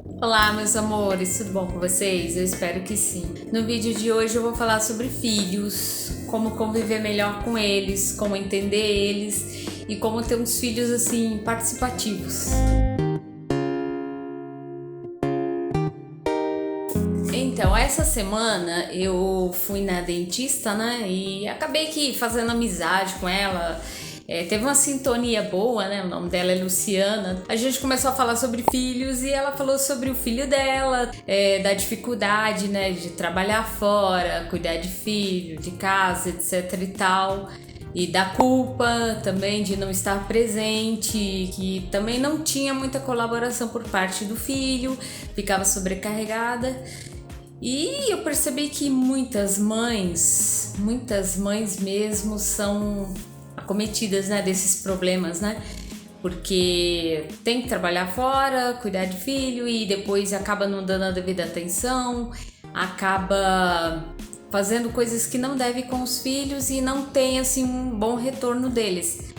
Olá, meus amores, tudo bom com vocês? Eu espero que sim. No vídeo de hoje eu vou falar sobre filhos, como conviver melhor com eles, como entender eles e como ter uns filhos assim participativos. Então, essa semana eu fui na dentista, né? E acabei que fazendo amizade com ela. Teve uma sintonia boa, né? O nome dela é Luciana. A gente começou a falar sobre filhos e ela falou sobre o filho dela, da dificuldade, né? De trabalhar fora, cuidar de filho, de casa, etc e tal. E da culpa também de não estar presente, que também não tinha muita colaboração por parte do filho, ficava sobrecarregada. E eu percebi que muitas mães mesmo são acometidas, né, desses problemas, né? Porque tem que trabalhar fora, cuidar de filho e depois acaba não dando a devida atenção, acaba fazendo coisas que não deve com os filhos e não tem assim um bom retorno deles.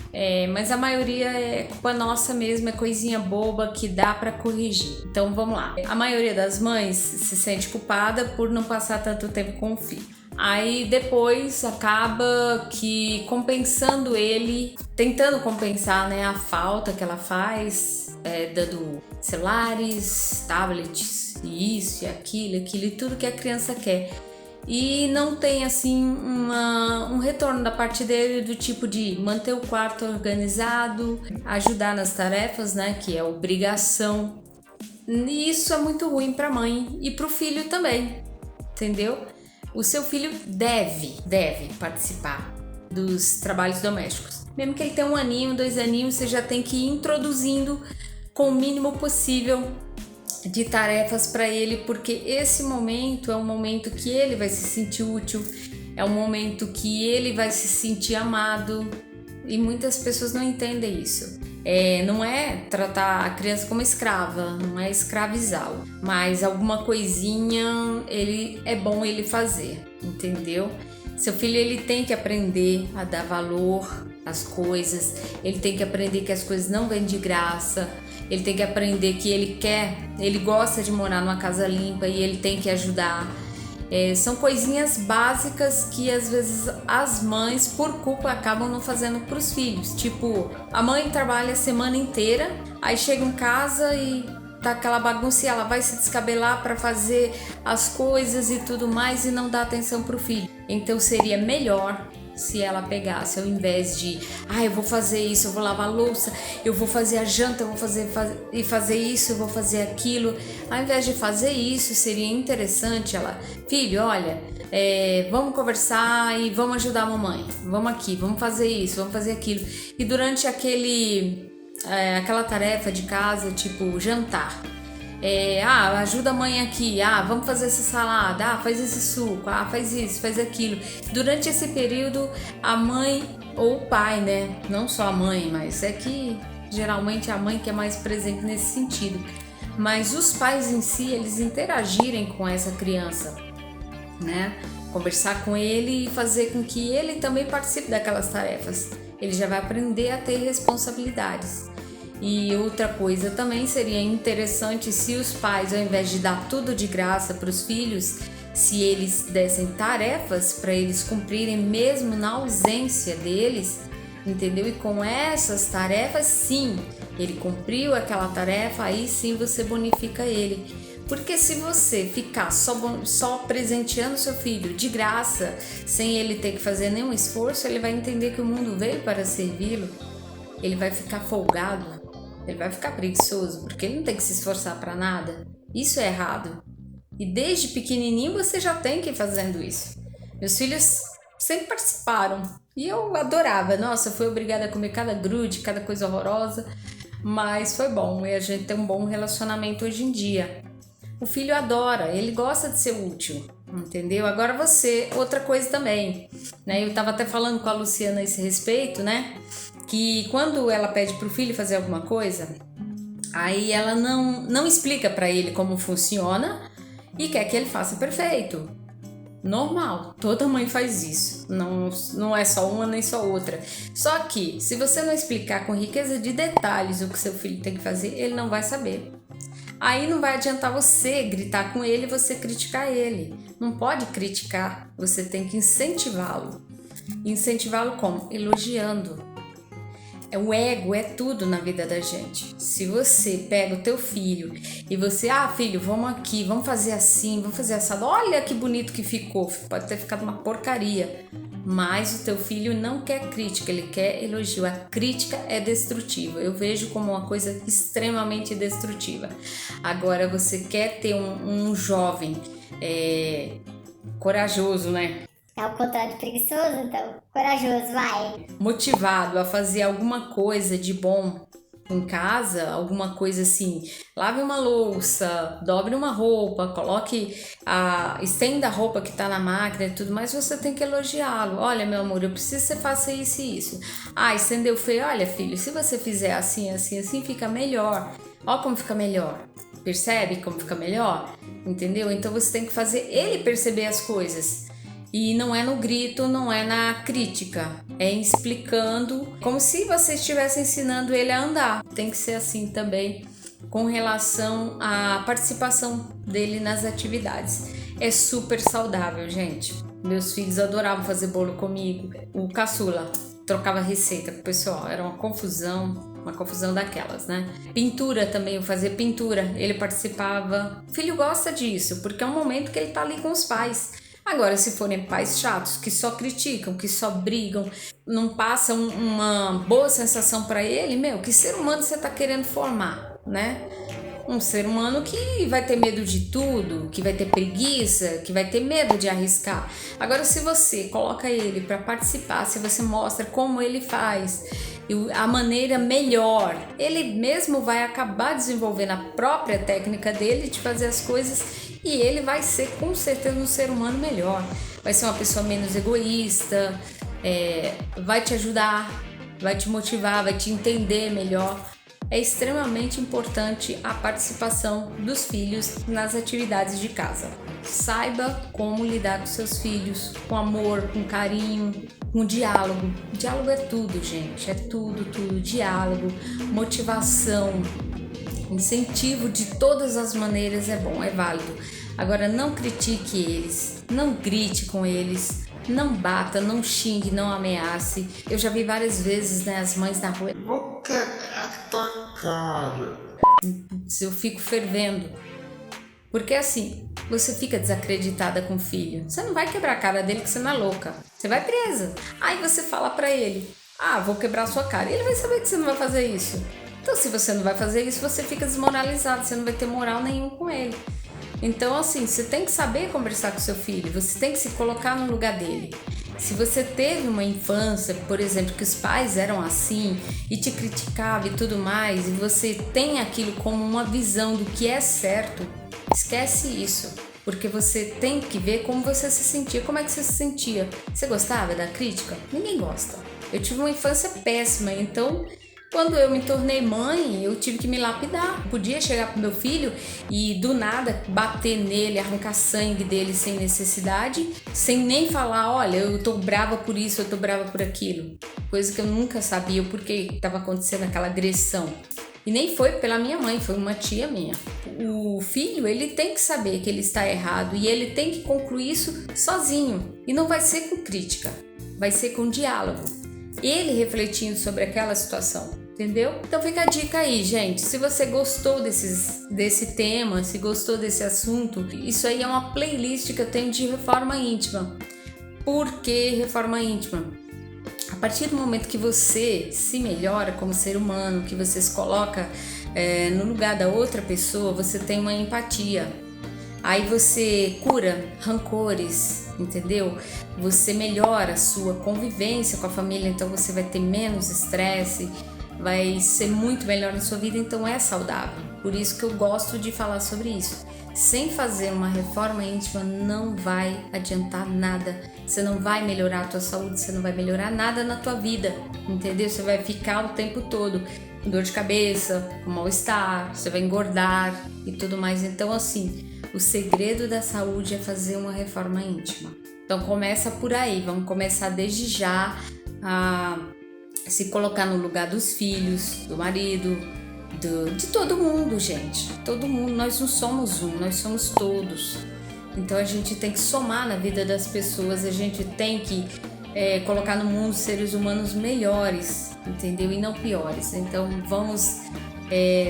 Mas a maioria é culpa nossa mesmo, é coisinha boba que dá pra corrigir. Então vamos lá. A maioria das mães se sente culpada por não passar tanto tempo com o filho. Aí depois acaba que compensando ele, tentando compensar, né, a falta que ela faz, dando celulares, tablets, isso e aquilo e tudo que a criança quer. E não tem assim um retorno da parte dele do tipo de manter o quarto organizado, ajudar nas tarefas, né, que é obrigação. E isso é muito ruim para a mãe e para o filho também, entendeu? O seu filho deve participar dos trabalhos domésticos. Mesmo que ele tenha 1 aninho, 2 aninhos, você já tem que ir introduzindo com o mínimo possível de tarefas para ele, porque esse momento é um momento que ele vai se sentir útil, é um momento que ele vai se sentir amado e muitas pessoas não entendem isso. Não é tratar a criança como escrava, não é escravizá-lo, mas alguma coisinha é bom ele fazer, entendeu? Seu filho ele tem que aprender a dar valor às coisas, ele tem que aprender que as coisas não vêm de graça, ele tem que aprender que ele gosta de morar numa casa limpa e ele tem que ajudar. São coisinhas básicas que às vezes as mães, por culpa, acabam não fazendo para os filhos. Tipo, a mãe trabalha a semana inteira, aí chega em casa e tá aquela bagunça e ela vai se descabelar para fazer as coisas e tudo mais e não dá atenção pro filho. Então seria melhor se ela pegasse, ao invés de eu vou fazer isso, eu vou lavar a louça, eu vou fazer a janta, eu vou fazer isso, eu vou fazer aquilo. Ao invés de fazer isso, seria interessante ela, filho, olha, vamos conversar e vamos ajudar a mamãe, vamos aqui, vamos fazer isso, vamos fazer aquilo. E durante aquela tarefa de casa, tipo jantar, ajuda a mãe aqui, vamos fazer essa salada, faz esse suco, faz isso, faz aquilo. Durante esse período, a mãe ou o pai, né, não só a mãe, mas é que geralmente a mãe que é mais presente nesse sentido, mas os pais em si, eles interagirem com essa criança, né, conversar com ele e fazer com que ele também participe daquelas tarefas. Ele já vai aprender a ter responsabilidades. E outra coisa também seria interessante se os pais, ao invés de dar tudo de graça para os filhos, se eles dessem tarefas para eles cumprirem mesmo na ausência deles, entendeu? E com essas tarefas, sim, ele cumpriu aquela tarefa, aí sim você bonifica ele. Porque se você ficar só presenteando seu filho de graça, sem ele ter que fazer nenhum esforço, ele vai entender que o mundo veio para servi-lo, ele vai ficar folgado. Ele vai ficar preguiçoso, porque ele não tem que se esforçar para nada. Isso é errado. E desde pequenininho você já tem que ir fazendo isso. Meus filhos sempre participaram. E eu adorava. Nossa, eu fui obrigada a comer cada grude, cada coisa horrorosa. Mas foi bom. E a gente tem um bom relacionamento hoje em dia. O filho adora, ele gosta de ser útil. Entendeu? Agora você, outra coisa também, né? Eu tava até falando com a Luciana a esse respeito, né? Que quando ela pede pro filho fazer alguma coisa, aí ela não explica para ele como funciona e quer que ele faça perfeito. Normal, toda mãe faz isso, não é só uma nem só outra. Só que se você não explicar com riqueza de detalhes o que seu filho tem que fazer, ele não vai saber. Aí não vai adiantar você gritar com ele e você criticar ele. Não pode criticar, você tem que incentivá-lo. Incentivá-lo como? Elogiando. O ego é tudo na vida da gente. Se você pega o teu filho e você, filho, vamos aqui, vamos fazer assim, vamos fazer assado. Olha que bonito que ficou. Pode ter ficado uma porcaria. Mas o teu filho não quer crítica, ele quer elogio. A crítica é destrutiva. Eu vejo como uma coisa extremamente destrutiva. Agora, você quer ter um jovem corajoso, né? É o contrário de preguiçoso, então. Corajoso, vai. Motivado a fazer alguma coisa de bom em casa, alguma coisa assim, lave uma louça, dobre uma roupa, estenda a roupa que tá na máquina e tudo mais, você tem que elogiá-lo. Olha, meu amor, eu preciso que você faça isso e isso. Estendeu feio, olha, filho, se você fizer assim, assim, assim, fica melhor. Ó como fica melhor. Percebe como fica melhor? Entendeu? Então você tem que fazer ele perceber as coisas. E não é no grito, não é na crítica, é explicando, como se você estivesse ensinando ele a andar. Tem que ser assim também com relação à participação dele nas atividades. É super saudável, gente. Meus filhos adoravam fazer bolo comigo. O caçula trocava receita com o pessoal, era uma confusão daquelas, né? Pintura também, eu fazia pintura, ele participava. O filho gosta disso, porque é um momento que ele tá ali com os pais. Agora, se forem pais chatos, que só criticam, que só brigam, não passam uma boa sensação para ele, que ser humano você tá querendo formar, né? Um ser humano que vai ter medo de tudo, que vai ter preguiça, que vai ter medo de arriscar. Agora, se você coloca ele para participar, se você mostra como ele faz, a maneira melhor, ele mesmo vai acabar desenvolvendo a própria técnica dele de fazer as coisas. E ele vai ser, com certeza, um ser humano melhor. Vai ser uma pessoa menos egoísta, vai te ajudar, vai te motivar, vai te entender melhor. É extremamente importante a participação dos filhos nas atividades de casa. Saiba como lidar com seus filhos, com amor, com carinho, com diálogo. Diálogo é tudo, gente, é tudo. Diálogo, motivação, incentivo de todas as maneiras é bom, é válido. Agora, não critique eles, não grite com eles, não bata, não xingue, não ameace. Eu já vi várias vezes, as mães na rua. Vou quebrar tua cara. Eu fico fervendo. Porque assim, você fica desacreditada com o filho. Você não vai quebrar a cara dele que você não é louca. Você vai presa. Aí você fala pra ele, vou quebrar a sua cara. E ele vai saber que você não vai fazer isso. Então, se você não vai fazer isso, você fica desmoralizado, você não vai ter moral nenhum com ele. Então, assim, você tem que saber conversar com seu filho, você tem que se colocar no lugar dele. Se você teve uma infância, por exemplo, que os pais eram assim e te criticavam e tudo mais, e você tem aquilo como uma visão do que é certo, esquece isso. Porque você tem que ver como você se sentia. Como é que você se sentia? Você gostava da crítica? Ninguém gosta. Eu tive uma infância péssima, então... Quando eu me tornei mãe, eu tive que me lapidar. Podia chegar pro meu filho e do nada bater nele, arrancar sangue dele sem necessidade, sem nem falar, olha, eu tô brava por isso, eu tô brava por aquilo. Coisa que eu nunca sabia o porquê estava acontecendo aquela agressão. E nem foi pela minha mãe, foi uma tia minha. O filho, ele tem que saber que ele está errado e ele tem que concluir isso sozinho. E não vai ser com crítica, vai ser com diálogo. Ele refletindo sobre aquela situação, entendeu? Então fica a dica aí, gente. Se você gostou desse tema, se gostou desse assunto, isso aí é uma playlist que eu tenho de reforma íntima. Por que reforma íntima? A partir do momento que você se melhora como ser humano, que você se coloca no lugar da outra pessoa, você tem uma empatia. Aí você cura rancores, entendeu? Você melhora a sua convivência com a família, então você vai ter menos estresse, vai ser muito melhor na sua vida, então é saudável. Por isso que eu gosto de falar sobre isso. Sem fazer uma reforma íntima não vai adiantar nada. Você não vai melhorar a tua saúde, você não vai melhorar nada na tua vida, entendeu? Você vai ficar o tempo todo com dor de cabeça, com mal-estar, você vai engordar e tudo mais. Então, assim, o segredo da saúde é fazer uma reforma íntima. Então começa por aí, vamos começar desde já a se colocar no lugar dos filhos, do marido, de todo mundo, gente. Todo mundo, nós não somos um, nós somos todos. Então a gente tem que somar na vida das pessoas, a gente tem que colocar no mundo seres humanos melhores, entendeu? E não piores. Então vamos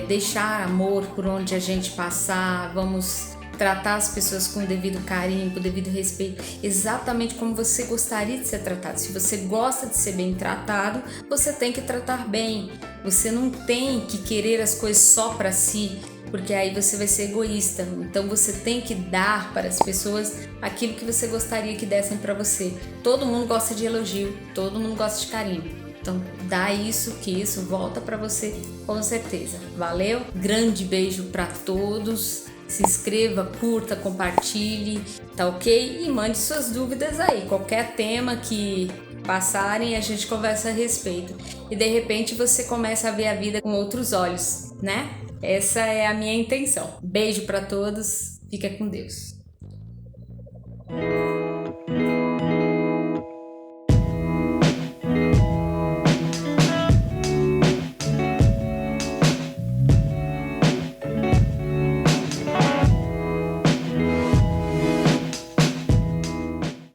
deixar amor por onde a gente passar, vamos tratar as pessoas com o devido carinho, com o devido respeito, exatamente como você gostaria de ser tratado. Se você gosta de ser bem tratado, você tem que tratar bem. Você não tem que querer as coisas só para si, porque aí você vai ser egoísta. Então você tem que dar para as pessoas aquilo que você gostaria que dessem para você. Todo mundo gosta de elogio, todo mundo gosta de carinho. Então dá isso, que isso volta para você com certeza. Valeu? Grande beijo para todos. Se inscreva, curta, compartilhe, tá ok? E mande suas dúvidas aí. Qualquer tema que passarem, a gente conversa a respeito. E de repente você começa a ver a vida com outros olhos, né? Essa é a minha intenção. Beijo para todos. Fica com Deus.